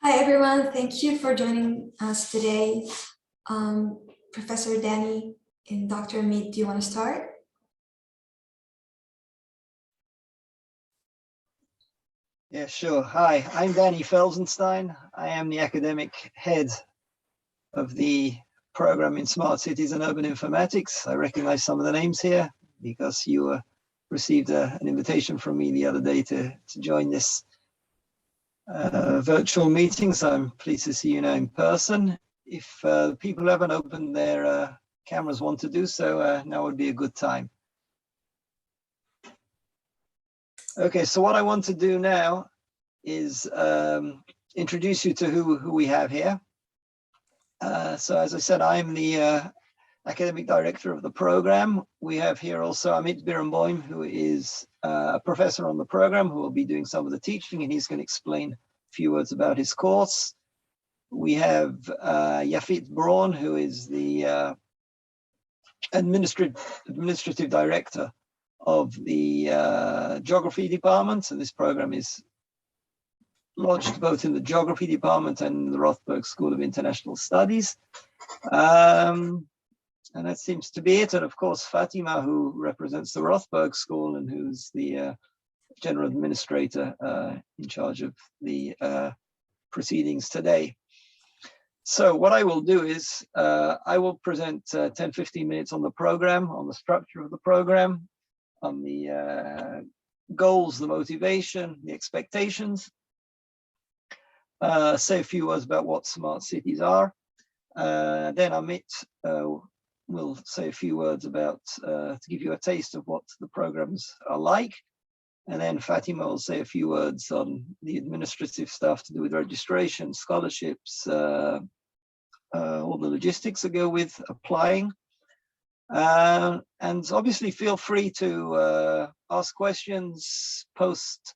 Hi, everyone. Thank you for joining us today. Professor Danny and Dr. Amit, do you want to start? Yeah, sure. Hi, I'm Danny Felsenstein. I am the academic head of the program in Smart Cities and Urban Informatics. I recognize some of the names here because you received an invitation from me the other day to join this virtual meeting. So I'm pleased to see you now in person. If people who haven't opened their cameras want to do so, now would be a good time. Okay, so what I want to do now is introduce you to who we have here. So as I said, I'm the academic director of the program. We have here also Amit Biramboim, who is a professor on the program, who will be doing some of the teaching, and he's going to explain a few words about his course. We have Yafit Braun, who is the administrative director of the geography department, and this program is launched both in the geography department and the Rothberg School of International Studies. And that seems to be it. And of course, Fatima, who represents the Rothberg School and who's the general administrator in charge of the proceedings today. So what I will do is I will present 10-15 minutes on the program, on the structure of the program, on the goals, the motivation, the expectations. Say a few words about what smart cities are. Then Amit will say a few words about, to give you a taste of what the programs are like. And then Fatima will say a few words on the administrative stuff to do with registration, scholarships, all the logistics that go with applying. And obviously feel free to ask questions, post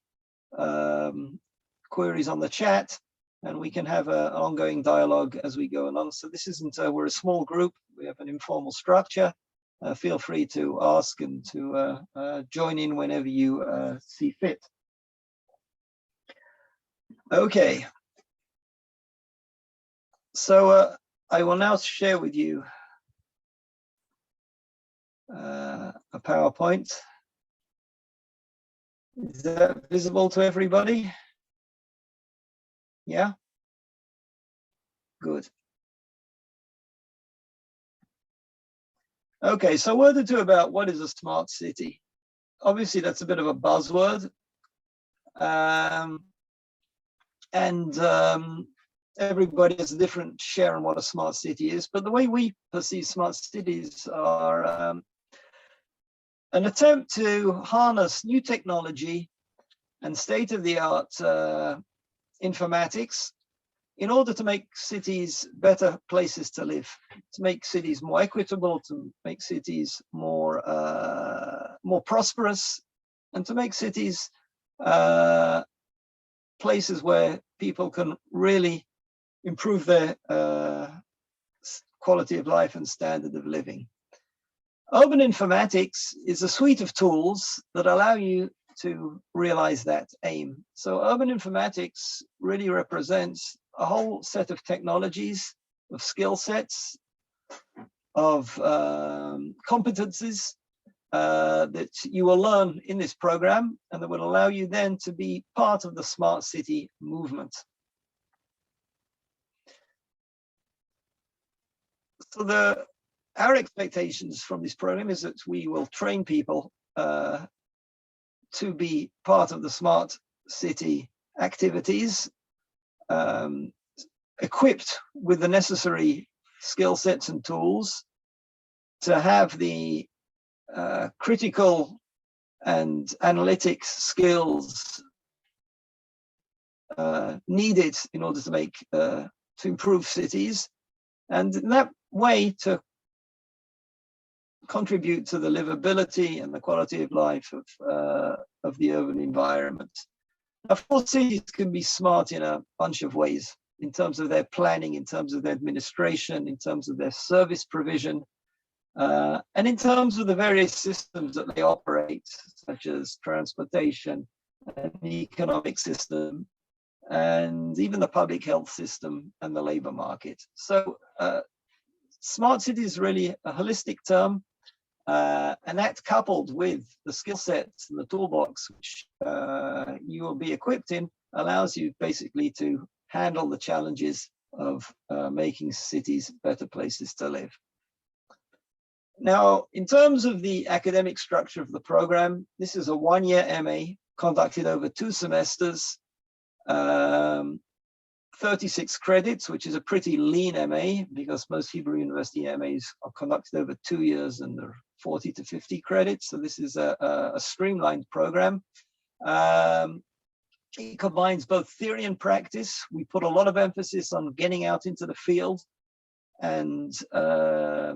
queries on the chat, and we can have an ongoing dialogue as we go along. So this isn't, we're a small group, we have an informal structure. Feel free to ask and to join in whenever you see fit. Okay. So I will now share with you a PowerPoint. Is that visible to everybody? Yeah? Good. Okay, so a word or two about what is a smart city. Obviously, that's a bit of a buzzword. Everybody has a different share on what a smart city is, but the way we perceive smart cities are an attempt to harness new technology and state-of-the-art informatics in order to make cities better places to live, to make cities more equitable, to make cities more prosperous, and to make cities places where people can really improve their quality of life and standard of living. Urban informatics is a suite of tools that allow you to realize that aim. So urban informatics really represents a whole set of technologies, of skill sets, of competencies that you will learn in this program, and that will allow you then to be part of the smart city movement. So our expectations from this program is that we will train people to be part of the smart city activities, equipped with the necessary skill sets and tools to have the critical and analytic skills needed in order to improve cities, and in that way to contribute to the livability and the quality of life of the urban environment. Of course, cities can be smart in a bunch of ways, in terms of their planning, in terms of their administration, in terms of their service provision, and in terms of the various systems that they operate, such as transportation, and the economic system, and even the public health system and the labor market. So smart city is really a holistic term, and that coupled with the skill sets and the toolbox which you will be equipped in allows you basically to handle the challenges of making cities better places to live. Now, in terms of the academic structure of the program, this is a one-year MA conducted over 2 semesters, 36 credits, which is a pretty lean MA because most Hebrew University MAs are conducted over 2 years and they're 40 to 50 credits. So this is a streamlined program. It combines both theory and practice. We put a lot of emphasis on getting out into the field, and a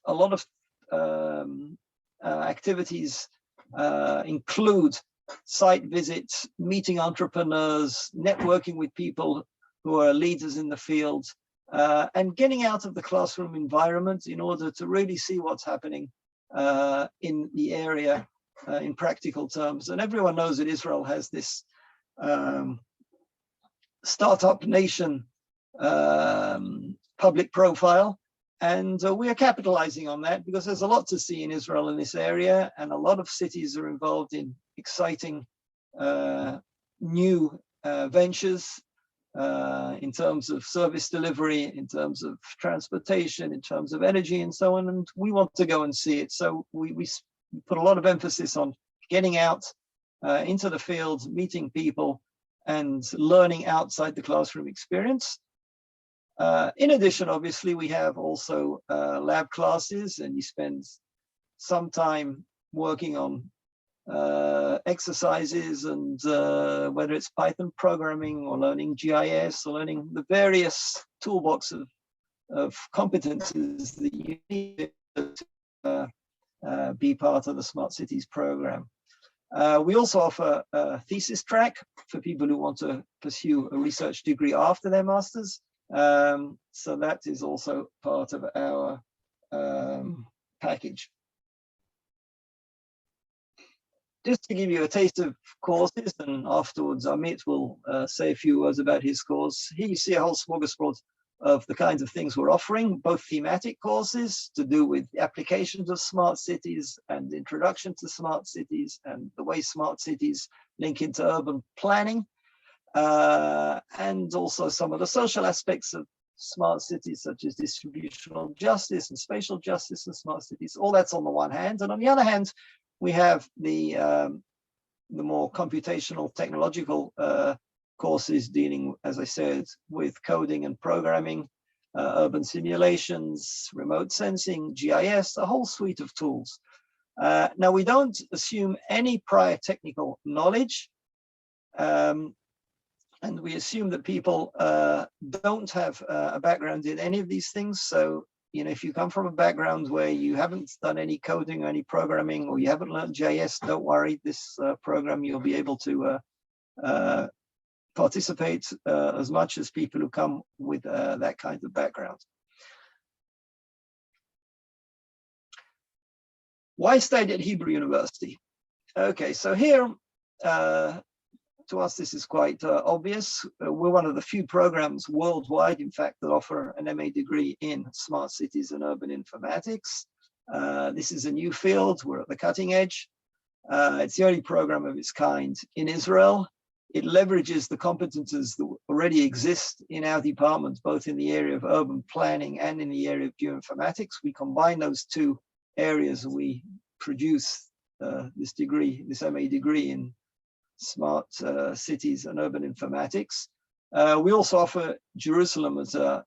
lot of activities include site visits, meeting entrepreneurs, networking with people who are leaders in the field, and getting out of the classroom environment in order to really see what's happening in the area in practical terms. And everyone knows that Israel has this startup nation public profile, and we are capitalizing on that because there's a lot to see in Israel in this area, and a lot of cities are involved in exciting new ventures in terms of service delivery, in terms of transportation, in terms of energy, and so on. And we want to go and see it. So we put a lot of emphasis on getting out into the field, meeting people, and learning outside the classroom experience. In addition, obviously, we have also lab classes, and you spend some time working on exercises, and whether it's Python programming or learning GIS or learning the various toolbox of competences that you need to be part of the Smart Cities program. We also offer a thesis track for people who want to pursue a research degree after their master's. So that is also part of our package. Just to give you a taste of courses, and afterwards Amit will say a few words about his course. Here you see a whole smorgasbord of the kinds of things we're offering, both thematic courses to do with applications of smart cities and introduction to smart cities and the way smart cities link into urban planning, and also some of the social aspects of smart cities, such as distributional justice and spatial justice and smart cities. All that's on the one hand, and on the other hand, we have the more computational technological courses dealing, as I said, with coding and programming, urban simulations, remote sensing, GIS, a whole suite of tools. Now, we don't assume any prior technical knowledge, and we assume that people don't have a background in any of these things. So, you know, if you come from a background where you haven't done any coding or any programming, or you haven't learned GIS, don't worry. This program, you'll be able to participate as much as people who come with that kind of background. Why study at Hebrew University? Okay, so here, to us, this is quite obvious. We're one of the few programs worldwide, in fact, that offer an MA degree in smart cities and urban informatics. This is a new field. We're at the cutting edge. It's the only program of its kind in Israel. It leverages the competences that already exist in our department, both in the area of urban planning and in the area of geoinformatics. We combine those two areas and we produce this degree, this MA degree in smart cities and urban informatics. We also offer Jerusalem as the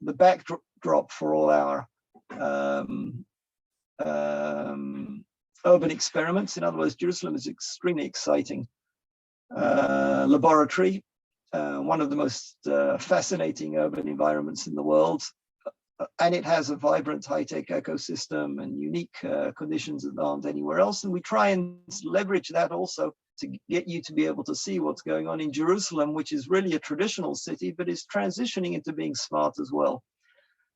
backdrop for all our urban experiments. In other words, Jerusalem is extremely exciting laboratory, one of the most fascinating urban environments in the world, and it has a vibrant high-tech ecosystem and unique conditions that aren't anywhere else. And we try and leverage that also to get you to be able to see what's going on in Jerusalem, which is really a traditional city, but is transitioning into being smart as well.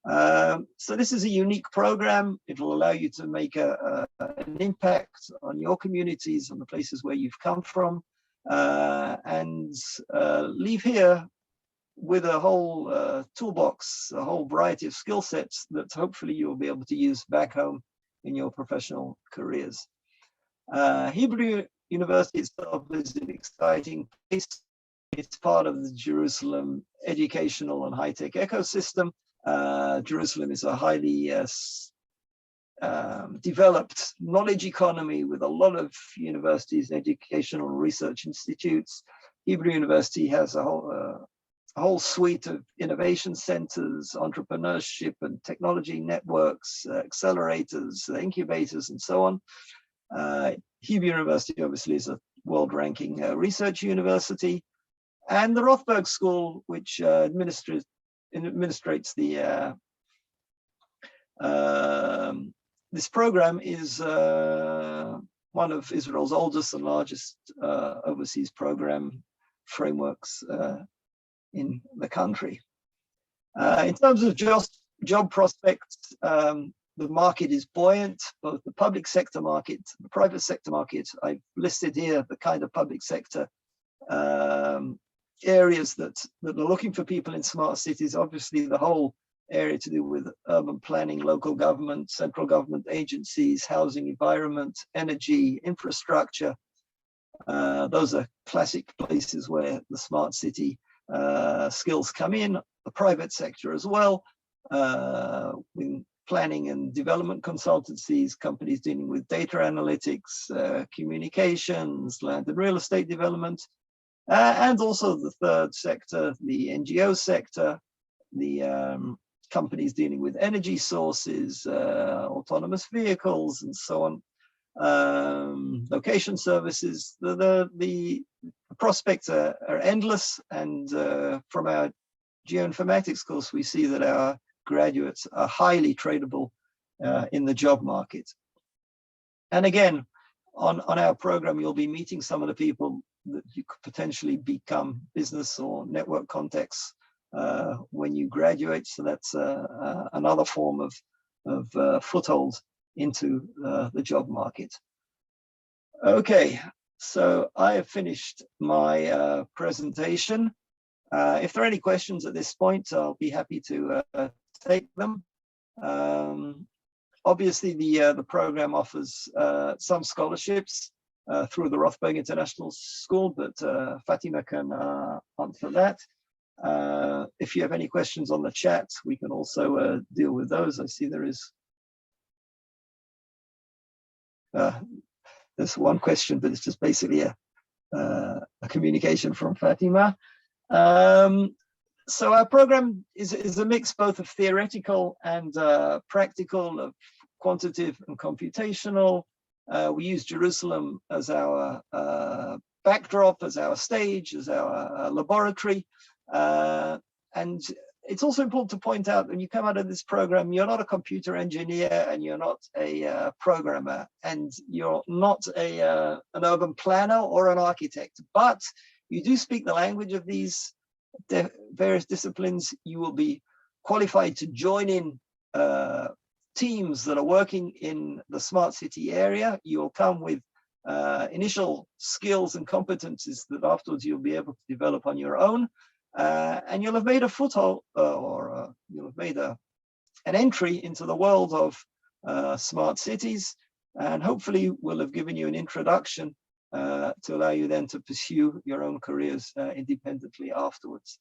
So this is a unique program. It will allow you to make an impact on your communities, on the places where you've come from. and leave here with a whole toolbox, a whole variety of skill sets that hopefully you'll be able to use back home in your professional careers. Hebrew University itself is an exciting place. It's part of the Jerusalem educational and high-tech ecosystem. Jerusalem is a highly developed knowledge economy with a lot of universities, educational research institutes. Hebrew University has a whole suite of innovation centers, entrepreneurship and technology networks, accelerators, incubators, and so on. Hebrew University obviously is a world-ranking research university. And the Rothberg School, which administrates the this program, is one of Israel's oldest and largest overseas program frameworks in the country. In terms of job prospects, the market is buoyant, both the public sector market, the private sector market. I've listed here the kind of public sector areas that are looking for people in smart cities. Obviously, the whole area to do with urban planning, local government, central government agencies, housing, environment, energy, infrastructure. Those are classic places where the smart city skills come in. The private sector as well, with planning and development consultancies, companies dealing with data analytics, communications, land and real estate development, and also the third sector, the NGO sector, the companies dealing with energy sources, autonomous vehicles, and so on. Location services. The prospects are endless, and from our geoinformatics course, we see that our graduates are highly tradable in the job market. And again, on our program, you'll be meeting some of the people that you could potentially become business or network contacts when you graduate. So that's another form of foothold into the job market. Okay, so I have finished my presentation. If there are any questions at this point, I'll be happy to take them. Obviously, the program offers some scholarships through the Rothberg International School, but Fatima can answer that. If you have any questions on the chat, we can also deal with those. I see there's one question, but it's just basically a communication from Fatima. So our program is a mix both of theoretical and practical, of quantitative and computational. We use Jerusalem as our backdrop, as our stage, as our laboratory. And it's also important to point out, when you come out of this program, you're not a computer engineer, and you're not a programmer, and you're not an urban planner or an architect, but you do speak the language of these various disciplines. You will be qualified to join in teams that are working in the smart city area. You'll come with initial skills and competencies that afterwards you'll be able to develop on your own. And you'll have made a foothold, you'll have made an entry into the world of smart cities, and hopefully we'll have given you an introduction to allow you then to pursue your own careers independently afterwards.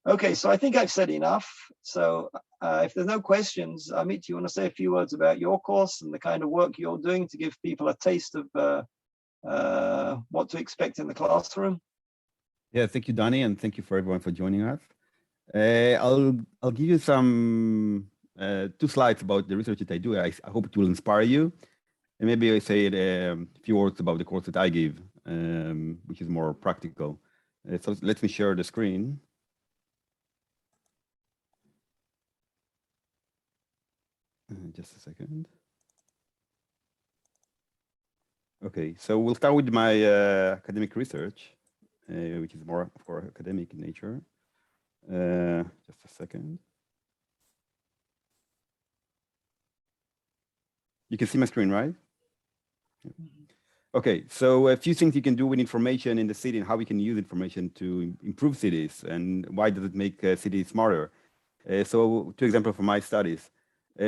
Okay, so I think I've said enough. So if there's no questions, Amit, you want to say a few words about your course and the kind of work you're doing to give people a taste of what to expect in the classroom? Yeah, thank you, Danny, and thank you for everyone for joining us. I'll give you some 2 slides about the research that I do. I hope it will inspire you. And maybe I say a few words about the course that I give, which is more practical. So let me share the screen. Just a second. Okay, so we'll start with my academic research, which is more, of course, academic in nature. Just a second. You can see my screen, right? Okay, so a few things you can do with information in the city and how we can use information to improve cities and why does it make cities smarter. So 2 examples from my studies.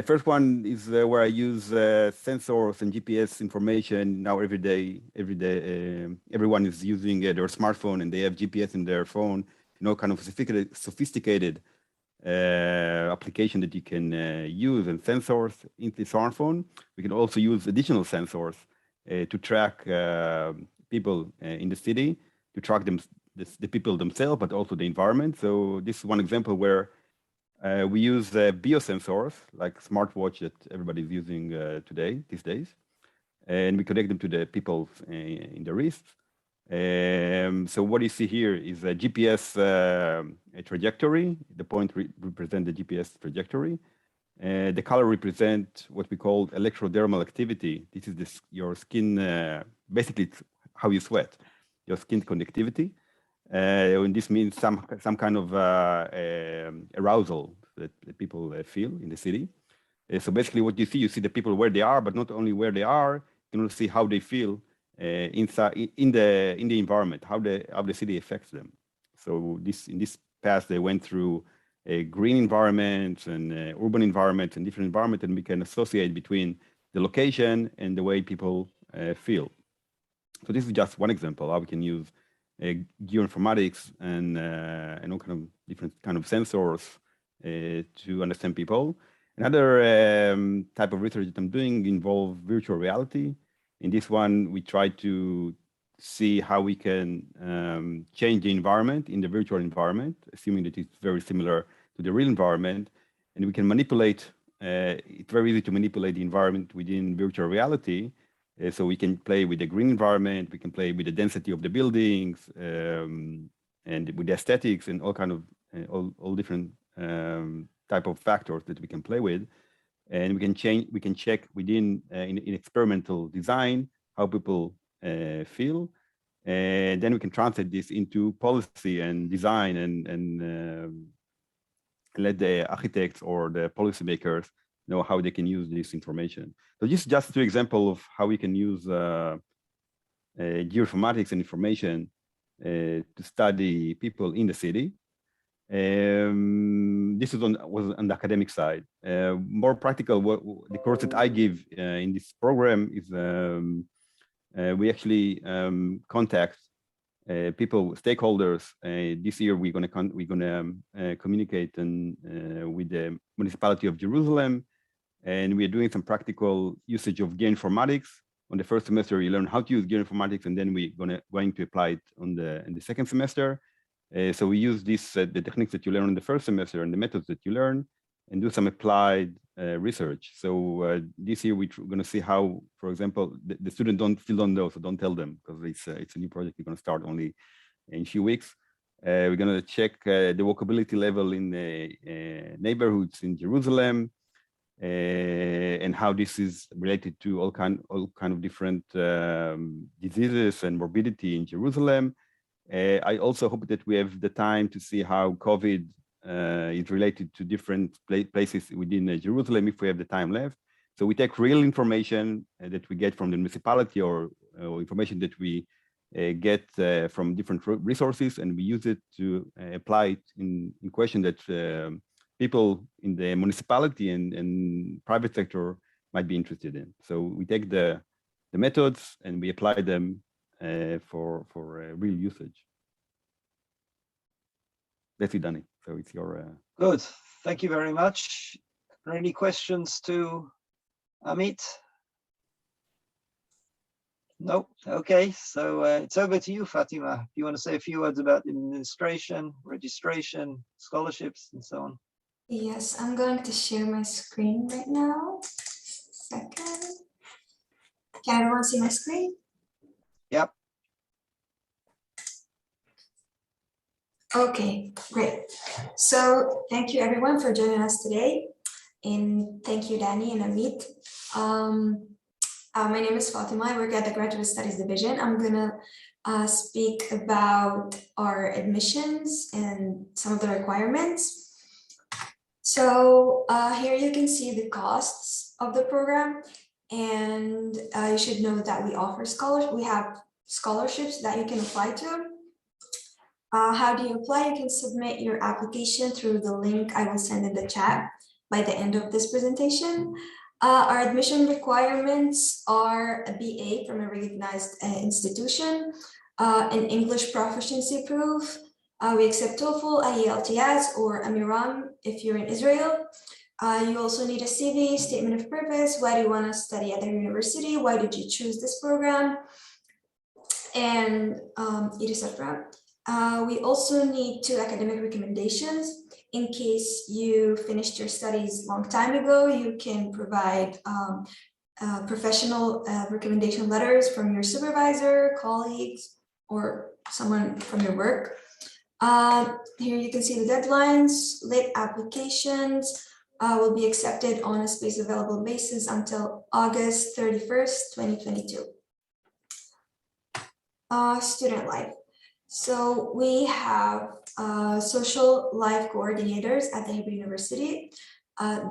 First one is where I use sensors and GPS information now every day. Everyone is using their smartphone and they have GPS in their phone, kind of sophisticated application that you can use and sensors in the smartphone. We can also use additional sensors to track people in the city, to track them, the people themselves, but also the environment. So this is one example where we use biosensors like smartwatch that everybody's using these days, and we connect them to the people in the wrist. So what you see here is a GPS trajectory. The point represents the GPS trajectory. The color represents what we call electrodermal activity. This is your skin, basically it's how you sweat, your skin conductivity. And this means some kind of arousal that people feel in the city. So basically what you see the people where they are, but not only where they are, you can also see how they feel inside in the environment, how the city affects them. So in this past, they went through a green environment and urban environment and different environment, and we can associate between the location and the way people feel. So this is just one example how we can use geoinformatics and all kind of different kind of sensors to understand people. Another type of research that I'm doing involves virtual reality. In this one, we try to see how we can change the environment in the virtual environment, assuming that it's very similar to the real environment. And we can manipulate, it's very easy to manipulate the environment within virtual reality. So we can play with the green environment, we can play with the density of the buildings, and with the aesthetics and all kind of, all different type of factors that we can play with. And we can check within in experimental design how people feel, and then we can translate this into policy and design and let the architects or the policymakers know how they can use this information. So this is just 2 examples of how we can use geoinformatics and information to study people in the city. This was on the academic side. More practical, the course that I give in this program is we actually contact people, stakeholders. This year we're going to communicate with the municipality of Jerusalem, and we're doing some practical usage of geoinformatics. On the first semester, you learn how to use geoinformatics, and then we're going to apply it in the second semester. So we use the techniques that you learn in the first semester and the methods that you learn, and do some applied research. So this year we're going to see how, for example, the students still don't know, so don't tell them, because it's a new project. We're going to start only in a few weeks. We're going to check the walkability level in the neighborhoods in Jerusalem, and how this is related to all kind of different diseases and morbidity in Jerusalem. I also hope that we have the time to see how COVID is related to different places within Jerusalem, if we have the time left. So we take real information that we get from the municipality or information that we get from different resources, and we use it to apply it in question that people in the municipality and private sector might be interested in. So we take the methods and we apply them for real usage. That's it, Danny. So it's your... Good. Thank you very much. Are there any questions to Amit? No. Okay. So it's over to you, Fatima. If you want to say a few words about administration, registration, scholarships, and so on. Yes, I'm going to share my screen right now. Second. Can everyone see my screen? Yep. Okay, great. So thank you everyone for joining us today. And thank you, Danny and Amit. My name is Fatima. I work at the Graduate Studies Division. I'm gonna speak about our admissions and some of the requirements. So here you can see the costs of the program. And you should know that we offer we have scholarships that you can apply to. How do you apply? You can submit your application through the link I will send in the chat by the end of this presentation. Our admission requirements are a BA from a recognized institution, an English proficiency proof. We accept TOEFL, IELTS, or AMIRAM if you're in Israel. You also need a CV, statement of purpose. Why do you want to study at the university? Why did you choose this program? And etc. We also need 2 academic recommendations. In case you finished your studies a long time ago, you can provide professional recommendation letters from your supervisor, colleagues, or someone from your work. Here you can see the deadlines. Late applications will be accepted on a space available basis until August 31st, 2022. Student life. So we have social life coordinators at the Hebrew University.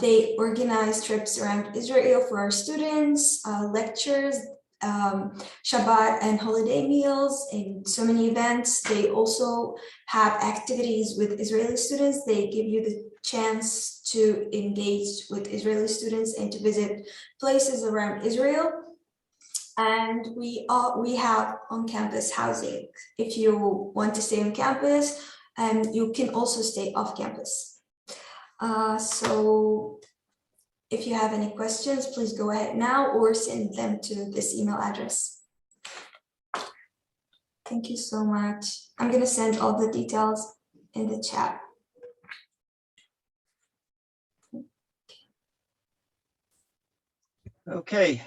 They organize trips around Israel for our students, lectures, Shabbat and holiday meals, and so many events. They also have activities with Israeli students. They give you the chance to engage with Israeli students and to visit places around Israel. And we have on-campus housing. If you want to stay on campus, and you can also stay off campus. So if you have any questions, please go ahead now or send them to this email address. Thank you so much. I'm going to send all the details in the chat. Okay.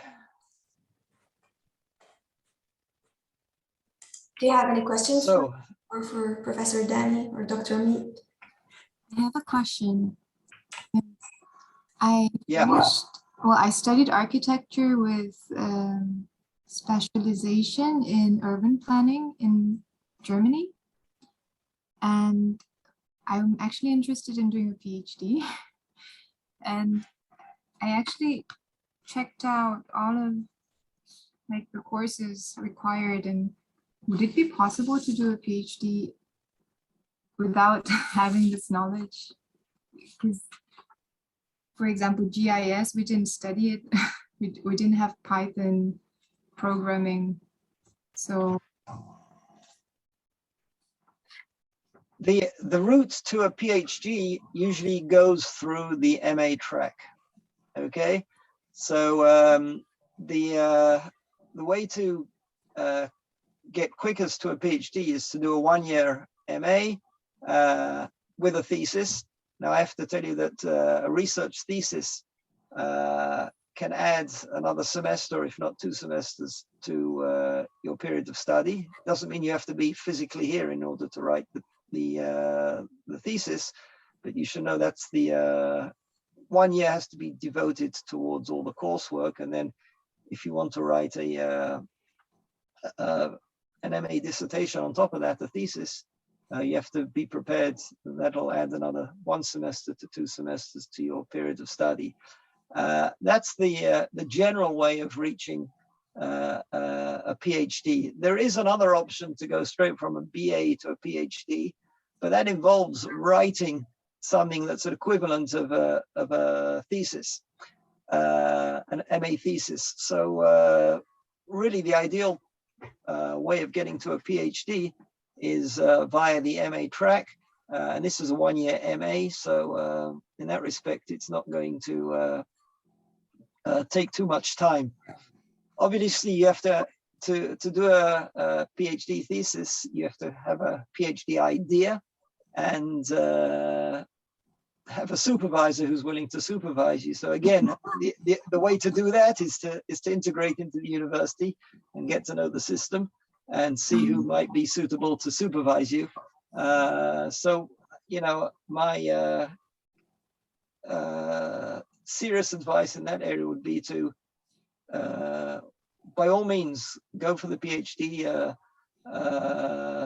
Do you have any questions So, for Professor Danny or Dr. Amit? I have a question. yeah. I studied architecture with specialization in urban planning in Germany. And I'm actually interested in doing a PhD. And I actually checked out all of like the courses required, and would it be possible to do a PhD without having this knowledge? Because, for example, GIS, we didn't study it. we didn't have Python programming. So The route to a PhD usually goes through the MA track. Okay, so the way to get quickest to a PhD is to do a 1-year MA with a thesis. Now I have to tell you that a research thesis can add another semester, if not 2 semesters, to your period of study. Doesn't mean you have to be physically here in order to write the thesis, but you should know that's the 1 year has to be devoted towards all the coursework, and then if you want to write an MA dissertation on top of that, the thesis, you have to be prepared. That'll add another 1 semester to 2 semesters to your period of study. That's the general way of reaching a PhD. There is another option to go straight from a BA to a PhD, but that involves writing something that's an equivalent of a thesis, an MA thesis. So really the ideal way of getting to a PhD is via the MA track. And this is a 1-year MA. So in that respect, it's not going to take too much time. Obviously, you have to do a PhD thesis, you have to have a PhD idea and have a supervisor who's willing to supervise you. So again, the way to do that is to integrate into the university and get to know the system and see who might be suitable to supervise you. So, you know, my serious advice in that area would be to, by all means, go for the PhD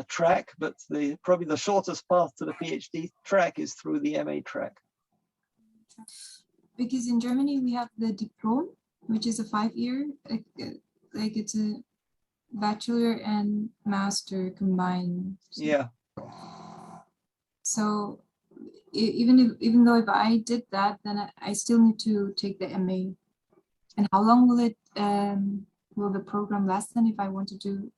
track, but probably the shortest path to the PhD track is through the MA track. because in Germany we have the Diploma, which is a 5-year, like it's a bachelor and master combined. Yeah. So even though if I did that, then I still need to take the MA. And how long will the program last then if I want to do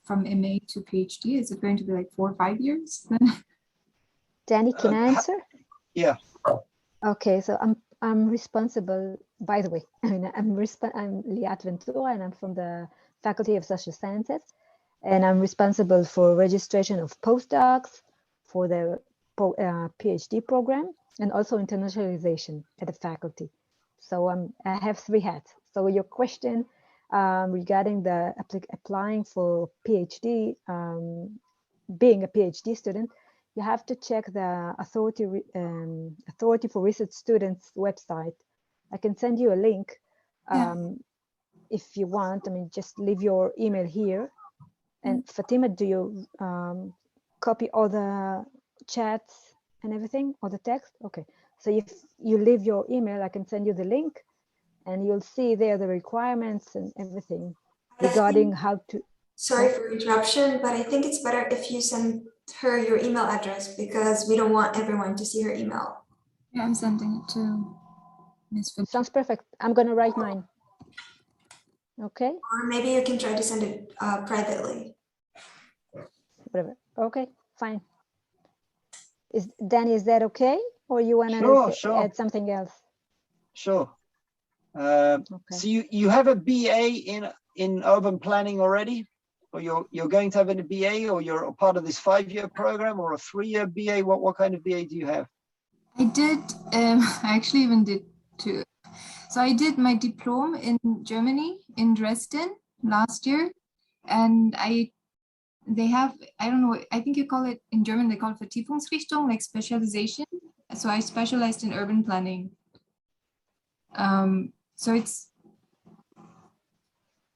from MA to PhD? Is it going to be like 4 or 5 years then? Danny, can I answer? Yeah. Okay, so I'm responsible. By the way, I mean I'm Liat Ventura, and I'm from the Faculty of Social Sciences, and I'm responsible for registration of postdocs for the PhD program and also internationalization at the faculty. So I have 3 hats. So your question regarding the applying for PhD, being a PhD student, you have to check the Authority for Research Students website. I can send you a link if you want. I mean, just leave your email here. And Fatima, do you copy all the chats and everything, or the text? Okay. So if you leave your email, I can send you the link, and you'll see there the requirements and everything regarding how to. Sorry for interruption, but I think it's better if you send her your email address because we don't want everyone to see her email. Yeah, I'm sending it to Ms. Ventura. Sounds perfect. I'm going to write mine. Okay. Or maybe you can try to send it privately. Whatever. Okay, fine. Danny, is that okay? Or you want to add something else? Sure. Okay. So you have a BA in urban planning already? Or you're going to have a BA, or you're a part of this 5-year program, or a 3-year BA? What kind of BA do you have? I did, I actually even did 2. So I did my diploma in Germany, in Dresden last year. And they have, I don't know, I think you call it, in German, they call it Vertiefungsrichtung, like specialization. So I specialized in urban planning.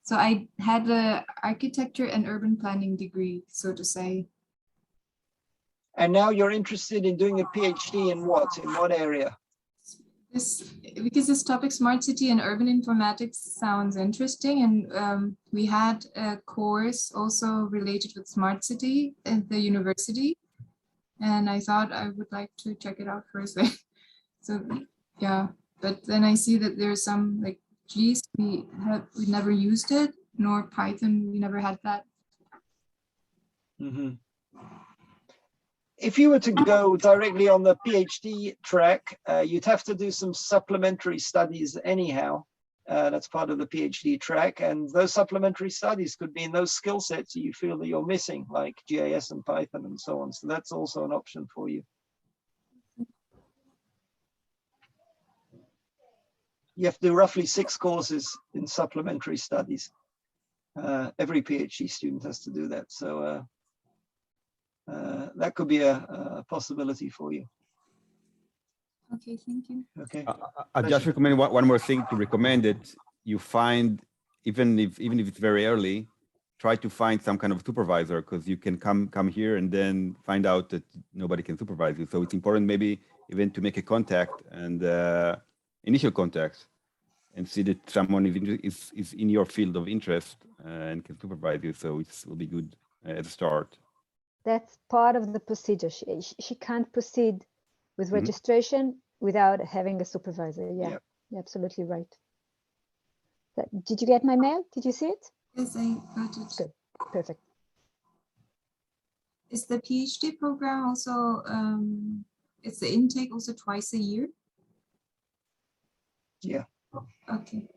So I had the architecture and urban planning degree, so to say. And now you're interested in doing a PhD in what? In what area? Because this topic, smart city and urban informatics, sounds interesting. And we had a course also related with smart city at the university. And I thought I would like to check it out first. So yeah, but then I see that there's some like GIS, we never used it, nor Python, we never had that. Mm-hmm. If you were to go directly on the PhD track, you'd have to do some supplementary studies anyhow. That's part of the PhD track. And those supplementary studies could be in those skill sets you feel that you're missing, like GIS and Python and so on. So that's also an option for you. You have to do roughly 6 courses in supplementary studies. Every PhD student has to do that. So that could be a possibility for you. Okay, thank you. Okay. I just recommend one more thing to recommend it. You find, even if it's very early, try to find some kind of supervisor, because you can come here and then find out that nobody can supervise you. So it's important maybe even to make a contact and initial contact, and see that someone is in your field of interest and can supervise you. So it will be good at the start. That's part of the procedure. She can't proceed with registration without having a supervisor. Yeah, Yep. You're absolutely right. Did you get my mail? Did you see it? Yes, I got it. Good, perfect. Is the PhD program also, it's the intake also twice a year? Yeah. Okay.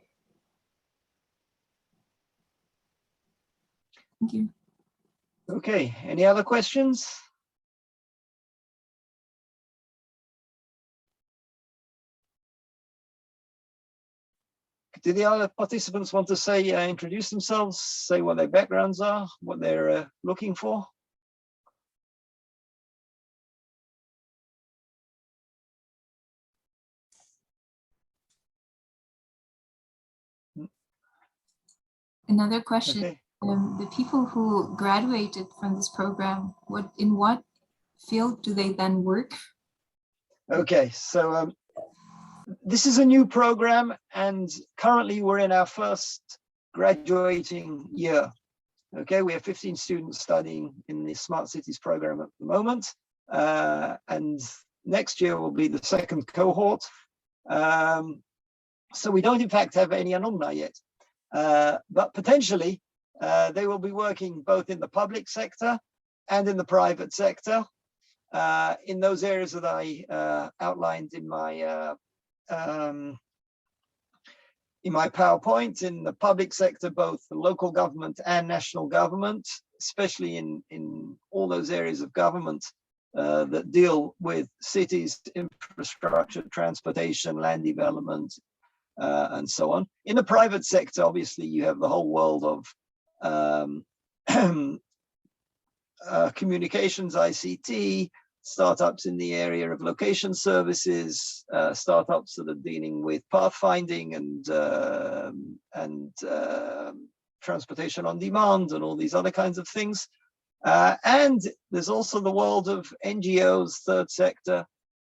Thank you. Okay. Any other questions? Do the other participants want to say, introduce themselves, say what their backgrounds are, what they're looking for? Another question. Okay. The people who graduated from this program, in what field do they then work? Okay, so this is a new program, and currently we're in our first graduating year. Okay, we have 15 students studying in the Smart Cities program at the moment, and next year will be the second cohort. So we don't in fact have any alumni yet, but potentially they will be working both in the public sector and in the private sector, in those areas that I outlined in my PowerPoint. In the public sector, both the local government and national government, especially in all those areas of government that deal with cities, infrastructure, transportation, land development, and so on. In the private sector, obviously, you have the whole world of communications, ICT, startups in the area of location services, startups that are dealing with pathfinding and transportation on demand and all these other kinds of things. And there's also the world of NGOs, third sector,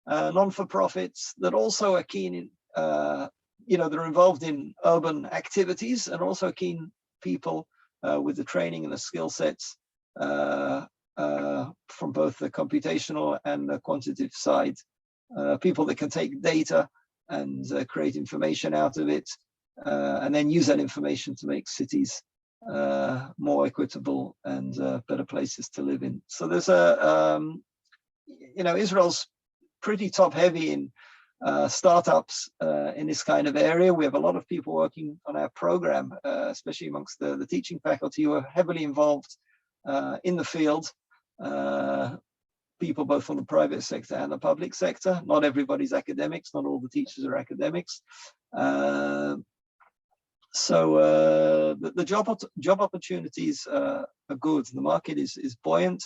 non-for-profits that also are keen in, they're involved in urban activities and also keen people with the training and the skill sets from both the computational and the quantitative side, people that can take data and create information out of it, and then use that information to make cities more equitable and better places to live in. So there's Israel's pretty top heavy in startups in this kind of area. We have a lot of people working on our program, especially amongst the teaching faculty who are heavily involved in the field. People both from the private sector and the public sector. Not everybody's academics, not all the teachers are academics. So the job opportunities are good. The market is buoyant.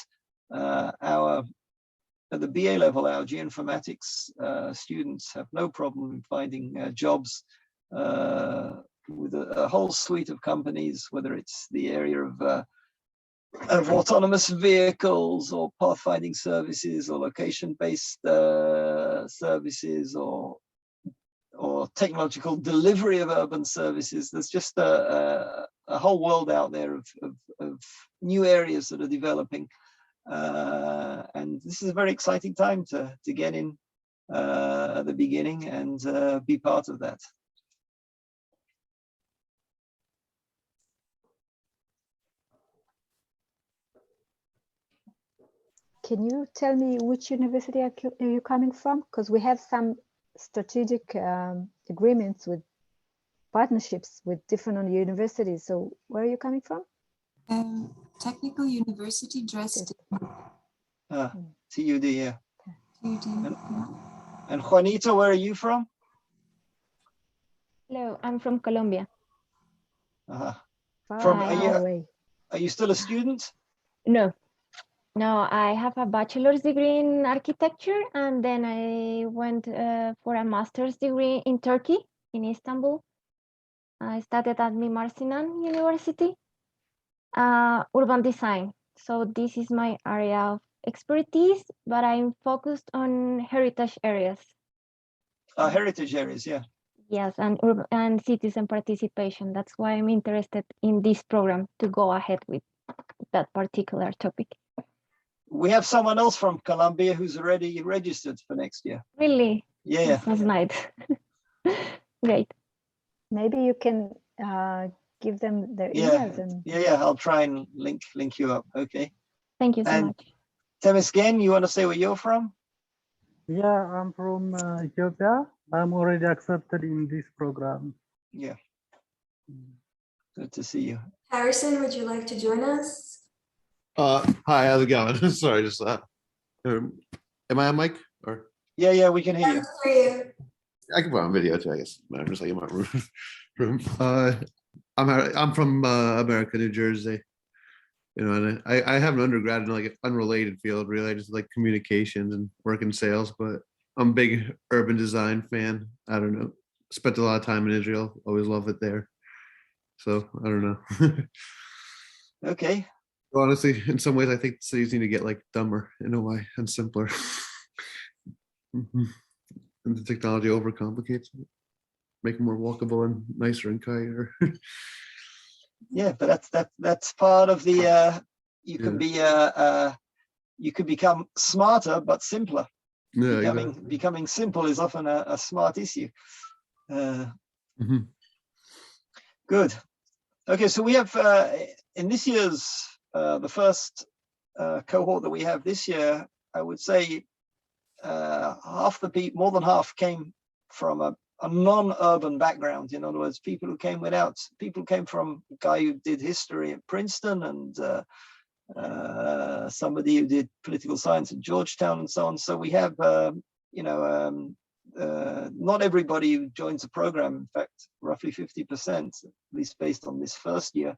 At the BA level, our geoinformatics students have no problem in finding jobs with a whole suite of companies, whether it's the area of autonomous vehicles or pathfinding services or location-based services or technological delivery of urban services. There's just a whole world out there of new areas that are developing. And this is a very exciting time to get in at the beginning and be part of that. Can you tell me which university are you coming from? Because we have some strategic agreements with partnerships with different universities. So where are you coming from? Technical University Dresden. TUD, yeah. TUD, And Juanita, where are you from? Hello, I'm from Colombia. Are you still a student? No, I have a bachelor's degree in architecture, and then I went for a master's degree in Turkey, in Istanbul. I studied at Mimar Sinan University, urban design. So this is my area of expertise, but I'm focused on heritage areas. Heritage areas, yeah. Yes, and citizen participation. That's why I'm interested in this program to go ahead with that particular topic. We have someone else from Colombia who's already registered for next year. Really? Yeah. That's nice. Great. Maybe you can give them their emails. Yeah. I'll try and link you up. Okay. Thank you so much. Temesgen, you want to say where you're from? Yeah, I'm from Ethiopia. I'm already accepted in this program. Yeah. Good to see you. Harrison, would you like to join us? Hi, how's it going? Sorry, just am I on mic or? Yeah, we can hear you. For you. I can put on video too, I guess. I'm just like in my room. I'm from America, New Jersey. You know, and I have an undergrad in like an unrelated field, really. I just like communications and work in sales, but I'm a big urban design fan. I don't know. Spent a lot of time in Israel. Always love it there. So I don't know. Okay. Honestly, in some ways, I think cities need to get like dumber in a way and simpler. And the technology overcomplicates it, make it more walkable and nicer and kinder. Yeah, but that's part of the you can Yeah. be you can become smarter but simpler. Yeah, exactly. Becoming simple is often a smart issue. Mhm. Good. Okay, so we have in this year's the first cohort that we have this year, I would say half the people, more than half, came from a non-urban background. In other words, people came from a guy who did history at Princeton and somebody who did political science at Georgetown and so on. So we have, not everybody who joins the program, in fact, roughly 50%, at least based on this first year,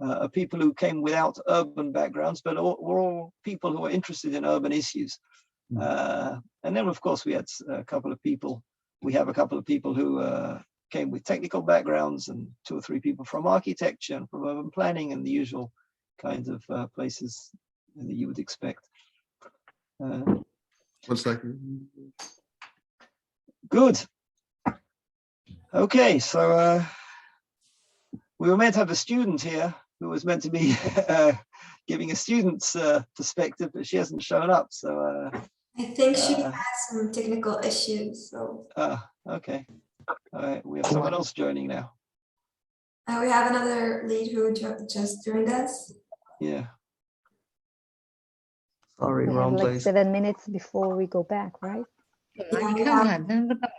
are people who came without urban backgrounds, but we're all people who are interested in urban issues. And then, of course, we had a couple of people. We have a couple of people who came with technical backgrounds, and 2 or 3 people from architecture and from urban planning and the usual kinds of places that you would expect. 1 second. Good. Okay, so we were meant to have a student here who was meant to be giving a student's perspective, but she hasn't shown up. So I think she has some technical issues, so. Okay. All right, we have someone else joining now. We have another lead who just joined us. Yeah. Sorry, We have wrong like place. 7 minutes before we go back, right? Yeah, 你 we 看 have 看那个干嘛的？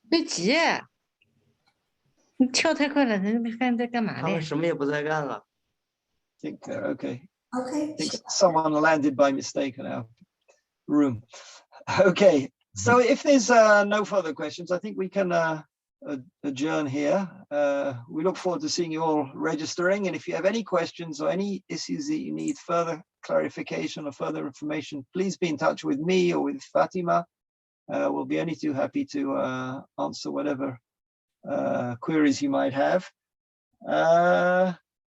别急，你跳太快了，人没看在干嘛他们呢？什么也不再干了。 I think okay. okay. I think someone landed by mistake in our room. Okay, so if there's no further questions, I think we can adjourn here. We look forward to seeing you all registering, and if you have any questions or any issues that you need further clarification or further information, please be in touch with me or with Fatima. We'll be only too happy to answer whatever queries you might have.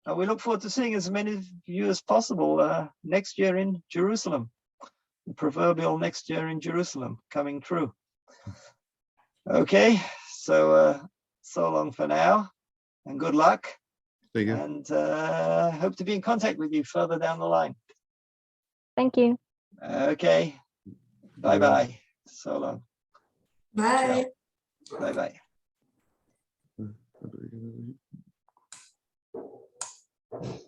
And we look forward to seeing as many of you as possible next year in Jerusalem. The proverbial next year in Jerusalem coming true. Okay, so so long for now, and good luck. Thank you. And hope to be in contact with you further down the line. Thank you. Okay, bye-bye. So long. Bye. Bye-bye. Ciao.